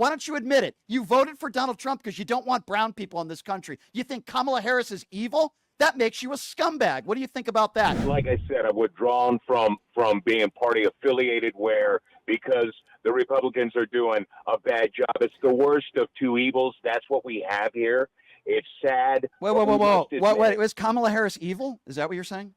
Why don't you admit it? You voted for Donald Trump because you don't want brown people in this country. You think Kamala Harris is evil? That makes you a scumbag. What do you think about that? Like I said, I've withdrawn from being party affiliated where because the Republicans are doing a bad job. It's the worst of two evils. That's what we have here. It's sad. Wait. Was Kamala Harris evil? Is that what you're saying?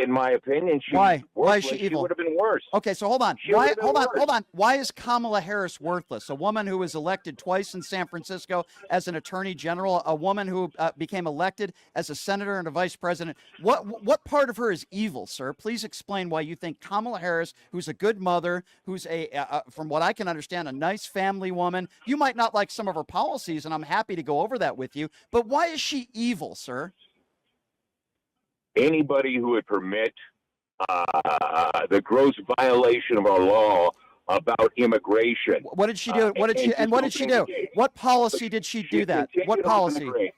In my opinion, why is she evil? She would have been worse. Okay, so hold on. Hold on. Why is Kamala Harris worthless? A woman who was elected twice in San Francisco as an attorney general, a woman who became elected as a senator and a vice president. What part of her is evil, sir? Please explain why you think Kamala Harris, who's a good mother, who's from what I can understand, a nice family woman. You might not like some of her policies, and I'm happy to go over that with you. But why is she evil, sir? Anybody who would permit the gross violation of our law about immigration. What did she do? What did she do? What policy did she do that? What policy?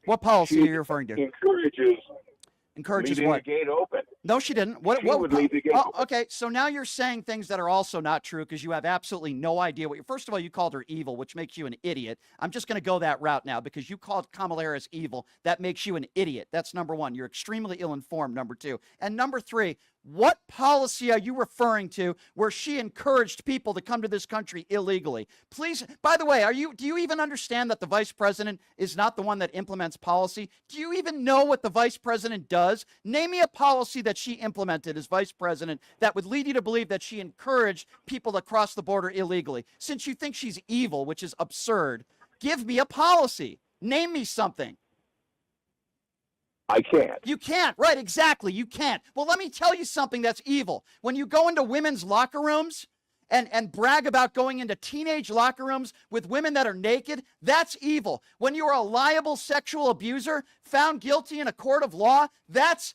What policy are you referring to? Encourages leaving what? The gate open. No, she didn't. She would leave the gate open. Okay, so now you're saying things that are also not true because you have absolutely no idea what. First of all, you called her evil, which makes you an idiot. I'm just going to go that route now because you called Kamala Harris evil. That makes you an idiot. That's number one. You're extremely ill-informed, number two. And number three, what policy are you referring to where she encouraged people to come to this country illegally? Please, by the way, do you even understand that the vice president is not the one that implements policy? Do you even know what the vice president does? Name me a policy that she implemented as vice president that would lead you to believe that she encouraged people to cross the border illegally. Since you think she's evil, which is absurd, give me a policy. Name me something. I can't. You can't. Right, exactly. You can't. Well, let me tell you something that's evil. When you go into women's locker rooms and brag about going into teenage locker rooms with women that are naked, that's evil. When you are a liable sexual abuser found guilty in a court of law, that's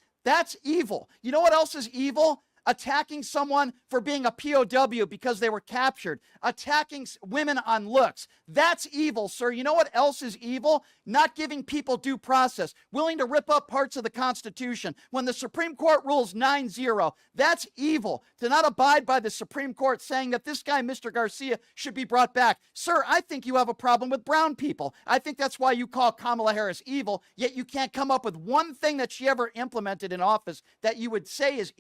evil. You know what else is evil? Attacking someone for being a POW because they were captured. Attacking women on looks. That's evil, sir. You know what else is evil? Not giving people due process. Willing to rip up parts of the Constitution. When the Supreme Court rules 9-0, that's evil. To not abide by the Supreme Court saying that this guy, Mr. Garcia, should be brought back. Sir, I think you have a problem with brown people. I think that's why you call Kamala Harris evil, yet you can't come up with one thing that she ever implemented in office that you would say is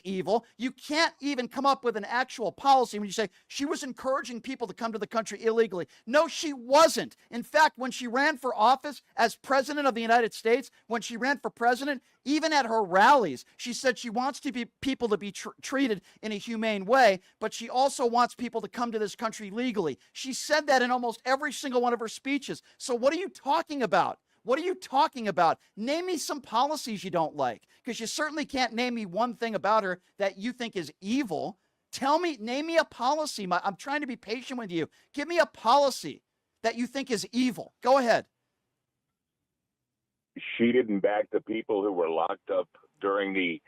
evil. You can't even come up with an actual policy when you say she was encouraging people to come to the country illegally. No, she wasn't. In fact, when she ran for office as president of the United States, when she ran for president, even at her rallies, she said she wants people to be treated in a humane way, but she also wants people to come to this country legally. She said that in almost every single one of her speeches. So what are you talking about? What are you talking about? Name me some policies you don't like, because you certainly can't name me one thing about her that you think is evil. Name me a policy. I'm trying to be patient with you. Give me a policy that you think is evil. Go ahead. She didn't back the people who were locked up during the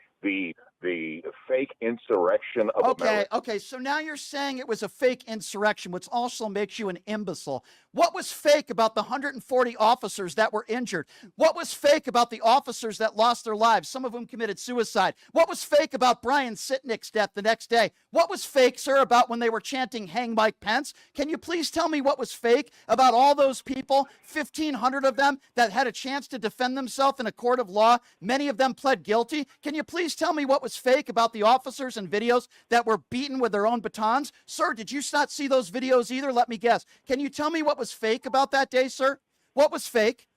fake insurrection of America. Okay, so now you're saying it was a fake insurrection, which also makes you an imbecile. What was fake about the 140 officers that were injured? What was fake about the officers that lost their lives, some of whom committed suicide? What was fake about Brian Sitnick's death the next day? What was fake, sir, about when they were chanting "Hang Mike Pence"? Can you please tell me what was fake about all those people, 1,500 of them, that had a chance to defend themselves in a court of law? Many of them pled guilty. Can you please tell me what was fake about the officers and videos that were beaten with their own batons? Sir, did you not see those videos either? Let me guess. Can you tell me what was fake about that day, sir? What was fake?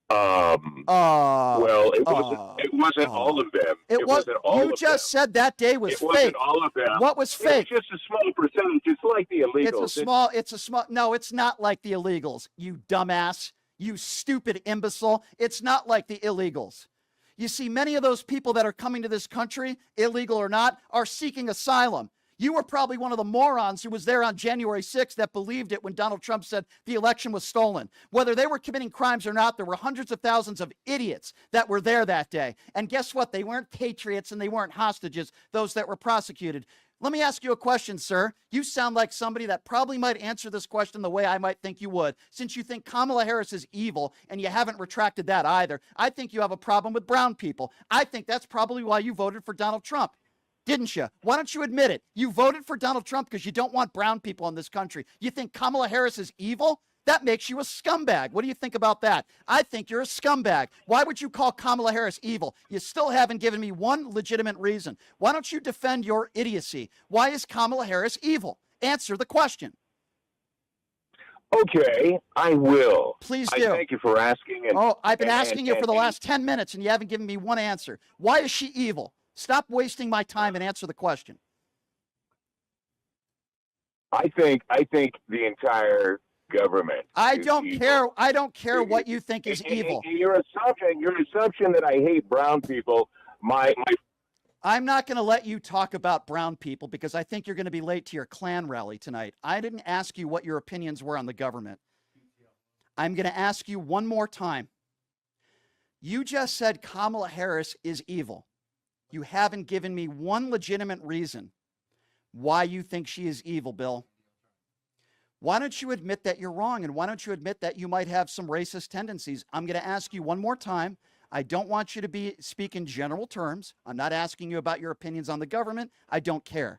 Well, it wasn't all of them. It wasn't all of them. You just said that day was fake. It wasn't all of them. What was fake? It's just a small percentage. It's like the illegals. No, it's not like the illegals, you dumbass, you stupid imbecile. It's not like the illegals. You see, many of those people that are coming to this country, illegal or not, are seeking asylum. You were probably one of the morons who was there on January 6th that believed it when Donald Trump said the election was stolen. Whether they were committing crimes or not, there were hundreds of thousands of idiots that were there that day. And guess what? They weren't patriots and they weren't hostages, those that were prosecuted. Let me ask you a question, sir. You sound like somebody that probably might answer this question the way I might think you would, since you think Kamala Harris is evil and you haven't retracted that either. I think you have a problem with brown people. I think that's probably why you voted for Donald Trump. didn't you? Why don't you admit it? You voted for Donald Trump because you don't want brown people in this country. You think Kamala Harris is evil? That makes you a scumbag. What do you think about that? I think you're a scumbag. Why would you call Kamala Harris evil? You still haven't given me one legitimate reason. Why don't you defend your idiocy? Why is Kamala Harris evil? Answer the question. Okay, I will. Please do. I thank you for asking. I've been asking you for the last 10 minutes, and you haven't given me one answer. Why is she evil? Stop wasting my time and answer the question. I think the entire government. I don't care what you think is evil. Your assumption that I hate brown people. I'm not going to let you talk about brown people because I think you're going to be late to your Klan rally tonight. I didn't ask you what your opinions were on the government. I'm going to ask you one more time. You just said Kamala Harris is evil. You haven't given me one legitimate reason why you think she is evil, Bill. Why don't you admit that you're wrong? And why don't you admit that you might have some racist tendencies? I'm going to ask you one more time. I don't want you to speak in general terms. I'm not asking you about your opinions on the government. I don't care.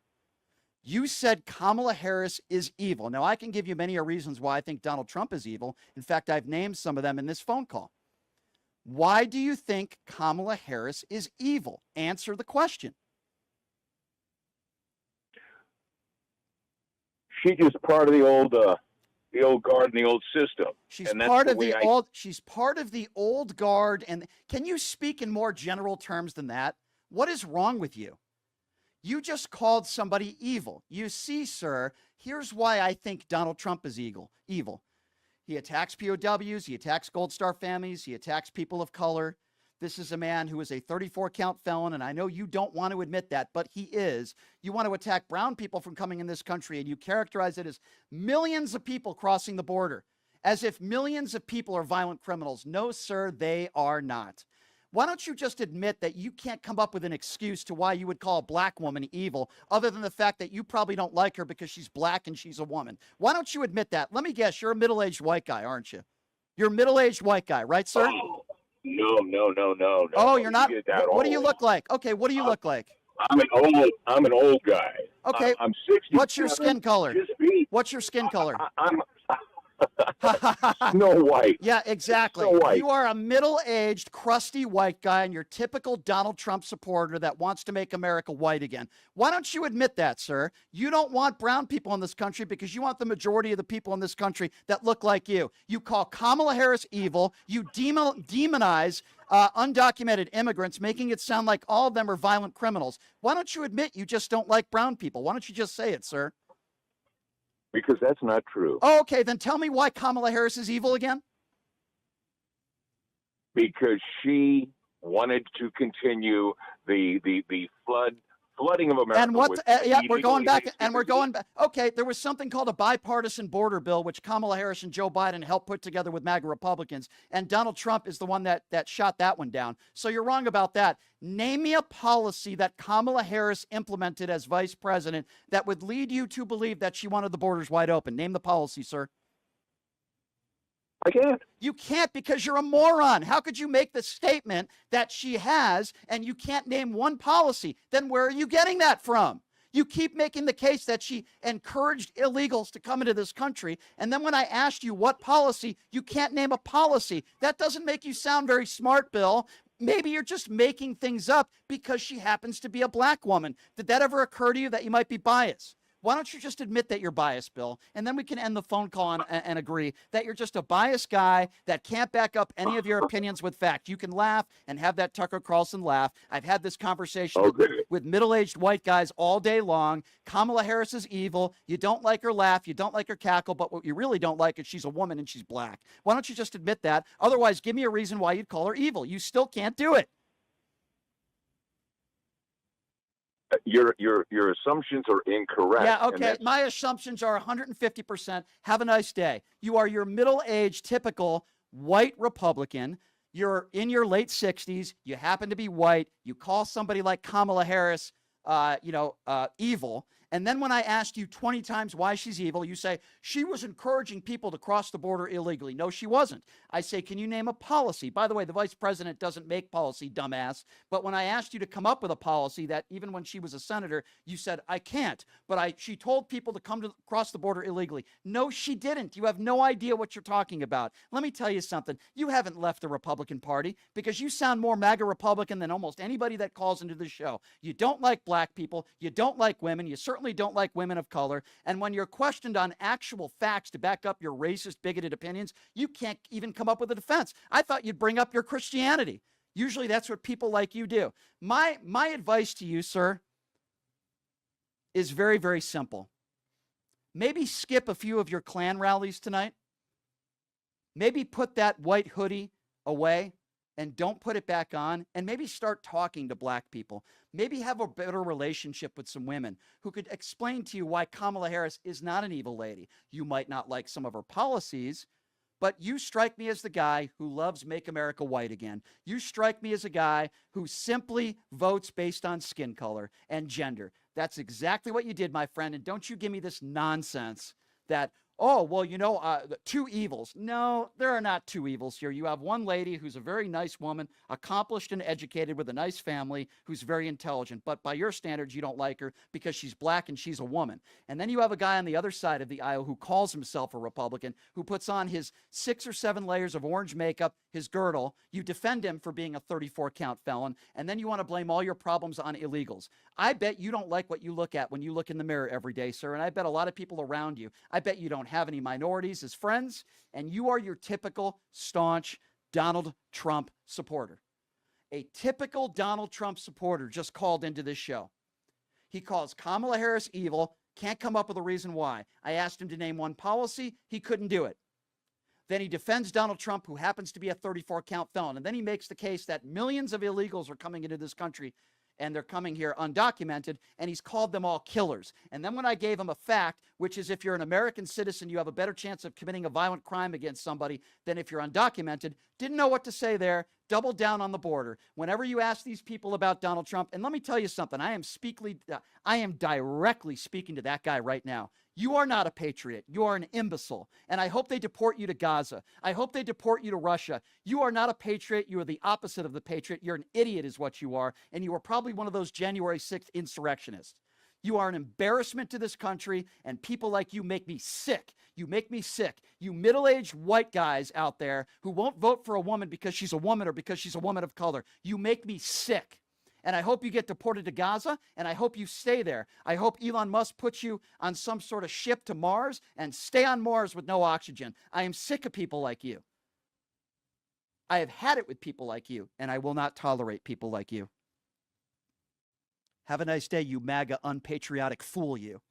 You said Kamala Harris is evil. Now, I can give you many reasons why I think Donald Trump is evil. In fact, I've named some of them in this phone call. Why do you think Kamala Harris is evil? Answer the question. She's just part of the old guard and the old system. She's part of the old. She's part of the old guard. And can you speak in more general terms than that? What is wrong with you? You just called somebody evil. You see, sir, here's why I think Donald Trump is evil. He attacks POWs. He attacks Gold Star families. He attacks people of color. This is a man who is a 34-count felon, and I know you don't want to admit that, but he is. You want to attack brown people from coming in this country, and you characterize it as millions of people crossing the border, as if millions of people are violent criminals. No, sir, they are not. Why don't you just admit that you can't come up with an excuse to why you would call a black woman evil, other than the fact that you probably don't like her because she's black and she's a woman? Why don't you admit that? Let me guess, you're a middle-aged white guy, aren't you? You're a middle-aged white guy, right, sir? No. Oh, you're not? What do you look like? Okay, what do you look like? I'm an old guy. Okay. I'm 60. What's your skin color? What's your skin color? I'm Snow White. Yeah, exactly. Snow White. You are a middle-aged, crusty white guy, and you're typical Donald Trump supporter that wants to make America white again. Why don't you admit that, sir? You don't want brown people in this country because you want the majority of the people in this country that look like you. You call Kamala Harris evil. You demonize undocumented immigrants, making it sound like all of them are violent criminals. Why don't you admit you just don't like brown people? Why don't you just say it, sir? Because that's not true. Oh, okay, then tell me why Kamala Harris is evil again. Because she wanted to continue the flooding of America. And what? We're going back. Okay, there was something called a bipartisan border bill, which Kamala Harris and Joe Biden helped put together with MAGA Republicans, and Donald Trump is the one that shot that one down. So you're wrong about that. Name me a policy that Kamala Harris implemented as vice president that would lead you to believe that she wanted the borders wide open. Name the policy, sir. I can't. You can't because you're a moron. How could you make the statement that she has and you can't name one policy? Then where are you getting that from? You keep making the case that she encouraged illegals to come into this country. And then when I asked you what policy, you can't name a policy. That doesn't make you sound very smart, Bill. Maybe you're just making things up because she happens to be a black woman. Did that ever occur to you that you might be biased? Why don't you just admit that you're biased, Bill? And then we can end the phone call and agree that you're just a biased guy that can't back up any of your opinions with fact. You can laugh and have that Tucker Carlson laugh. I've had this conversation with middle-aged white guys all day long. Kamala Harris is evil. You don't like her laugh. You don't like her cackle. But what you really don't like is she's a woman and she's black. Why don't you just admit that? Otherwise, give me a reason why you'd call her evil. You still can't do it. Your assumptions are incorrect. Yeah, okay. My assumptions are 150%. Have a nice day. You are your middle-aged, typical white Republican. You're in your late 60s. You happen to be white. You call somebody like Kamala Harris evil. And then when I asked you 20 times why she's evil, you say, she was encouraging people to cross the border illegally. No, she wasn't. I say, can you name a policy? By the way, the vice president doesn't make policy, dumbass. But when I asked you to come up with a policy that even when she was a senator, you said, I can't. But she told people to come to cross the border illegally. No, she didn't. You have no idea what you're talking about. Let me tell you something. You haven't left the Republican Party because you sound more MAGA Republican than almost anybody that calls into the show. You don't like black people. You don't like women. You certainly don't like women of color. And when you're questioned on actual facts to back up your racist, bigoted opinions, you can't even come up with a defense. I thought you'd bring up your Christianity. Usually that's what people like you do. My advice to you, sir, is very, very simple. Maybe skip a few of your Klan rallies tonight. Maybe put that white hoodie away and don't put it back on, and maybe start talking to black people. Maybe have a better relationship with some women who could explain to you why Kamala Harris is not an evil lady. You might not like some of her policies, but you strike me as the guy who loves Make America White Again. You strike me as a guy who simply votes based on skin color and gender. That's exactly what you did, my friend, and don't you give me this nonsense that, oh, well, two evils. No, there are not two evils here. You have one lady who's a very nice woman, accomplished and educated with a nice family, who's very intelligent. But by your standards, you don't like her because she's black and she's a woman. And then you have a guy on the other side of the aisle who calls himself a Republican, who puts on his 6 or 7 layers of orange makeup, his girdle. You defend him for being a 34-count felon. And then you want to blame all your problems on illegals. I bet you don't like what you look at when you look in the mirror every day, sir. And I bet a lot of people around you, I bet you don't have any minorities as friends, and you are your typical staunch Donald Trump supporter. A typical Donald Trump supporter just called into this show. He calls Kamala Harris evil, can't come up with a reason why. I asked him to name one policy, he couldn't do it. Then he defends Donald Trump, who happens to be a 34-count felon, and then he makes the case that millions of illegals are coming into this country and they're coming here undocumented, and he's called them all killers. And then when I gave him a fact, which is if you're an American citizen, you have a better chance of committing a violent crime against somebody than if you're undocumented, didn't know what to say there, doubled down on the border. Whenever you ask these people about Donald Trump, and let me tell you something, I am directly speaking to that guy right now. You are not a patriot. You are an imbecile. And I hope they deport you to Gaza. I hope they deport you to Russia. You are not a patriot. You are the opposite of the patriot. You're an idiot is what you are. And you are probably one of those January 6th insurrectionists. You are an embarrassment to this country, and people like you make me sick. You make me sick. You middle-aged white guys out there who won't vote for a woman because she's a woman or because she's a woman of color. You make me sick. And I hope you get deported to Gaza, and I hope you stay there. I hope Elon Musk puts you on some sort of ship to Mars and stay on Mars with no oxygen. I am sick of people like you. I have had it with people like you, and I will not tolerate people like you. Have a nice day, you MAGA unpatriotic fool, you.